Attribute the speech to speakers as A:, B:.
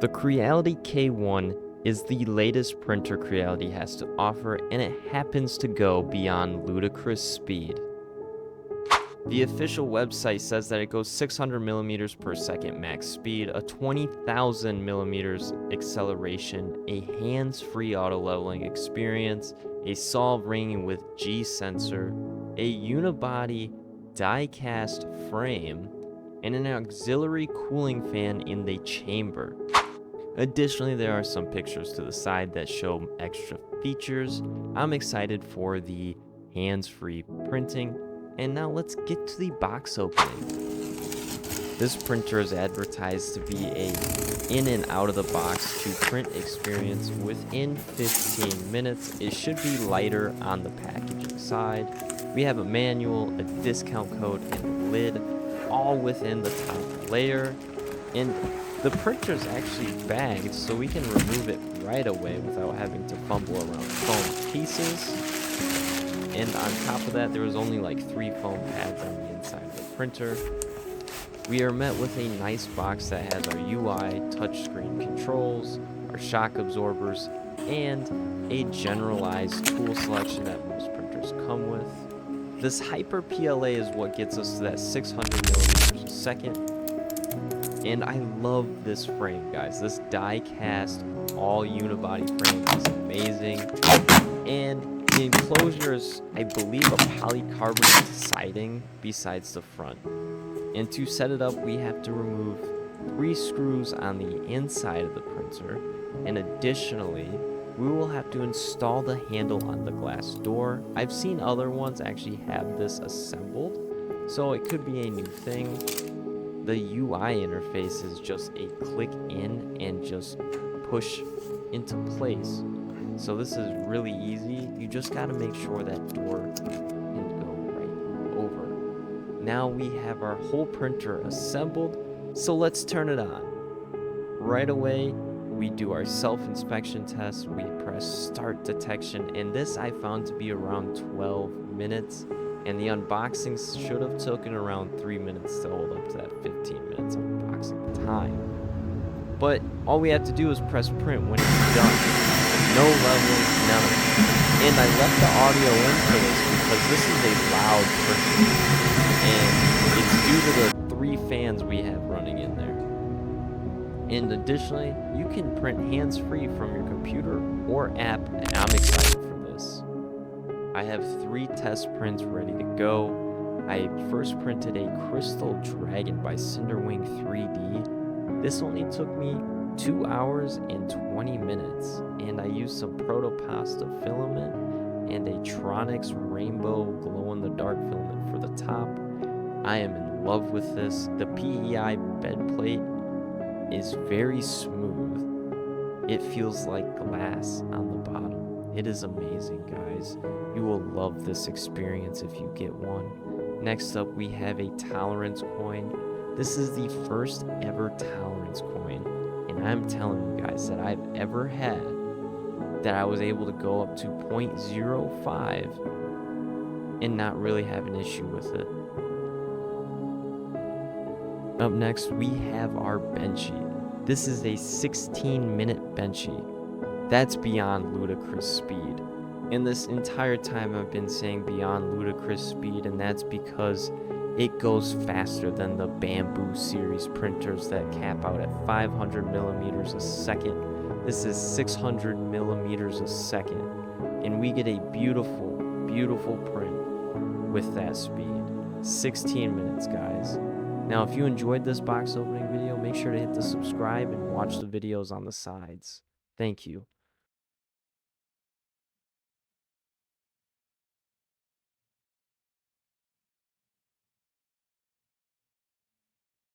A: The Creality K1 is the latest printer Creality has to offer, and it happens to go beyond ludicrous speed. The official website says that it goes 600 millimeters per second max speed, a 20,000 millimeters acceleration, a hands-free auto leveling experience, a solve ring with G sensor, a unibody die-cast frame, and an auxiliary cooling fan in the chamber. Additionally, there are some pictures to the side that show extra features. I'm excited for the hands-free printing. And now let's get to the box opening. This printer is advertised to be a in and out of the box to print experience within 15 minutes. It should be lighter on the packaging side. We have a manual, a discount code, and a lid, all within the top layer. And the printer is actually bagged, so we can remove it right away without having to fumble around foam pieces. And on top of that, there was only like 3 foam pads on the inside of the printer. We are met with a nice box that has our UI, touchscreen controls, our shock absorbers, and a generalized tool selection that most printers come with. This Hyper PLA is what gets us to that 600 millimeters a second. And I love this frame, guys. This die-cast all unibody frame is amazing. And the enclosure is, I believe, a polycarbonate siding besides the front. And to set it up, we have to remove 3 screws on the inside of the printer. And additionally, we will have to install the handle on the glass door. I've seen other ones actually have this assembled, so it could be a new thing. The UI interface is just a click in and just push into place. So this is really easy. You just got to make sure that door can go right over. Now we have our whole printer assembled, so let's turn it on. Right away, we do our self-inspection test. We press start detection, and this I found to be around 12 minutes. And the unboxing should have taken around 3 minutes to hold up to that 15 minutes unboxing time. But all we have to do is press print when it's done. No leveling, none of it. And I left the audio in for this because this is a loud printer. And it's due to the 3 fans we have running in there. And additionally, you can print hands-free from your computer or app, and I'm excited for this. I have 3 test prints ready to go. I first printed a Crystal Dragon by Cinderwing 3D. This only took me 2 hours and 20 minutes, and I used some Protopasta filament and a Tronix Rainbow glow-in-the-dark filament for the top. I am in love with this. The PEI bed plate is very smooth. It feels like glass on the bottom. It is amazing, guys. You will love this experience if you get one. Next up, we have a tolerance coin. This is the first ever tolerance coin, and I'm telling you guys that I've ever had that I was able to go up to 0.05 and not really have an issue with it. Up next, we have our Benchy. This is a 16-minute Benchy. That's beyond ludicrous speed. And this entire time I've been saying beyond ludicrous speed, and that's because it goes faster than the Bamboo series printers that cap out at 500 millimeters a second. This is 600 millimeters a second. And we get a beautiful, beautiful print with that speed. 16 minutes, guys. Now, if you enjoyed this box opening video, make sure to hit the subscribe and watch the videos on the sides. Thank you.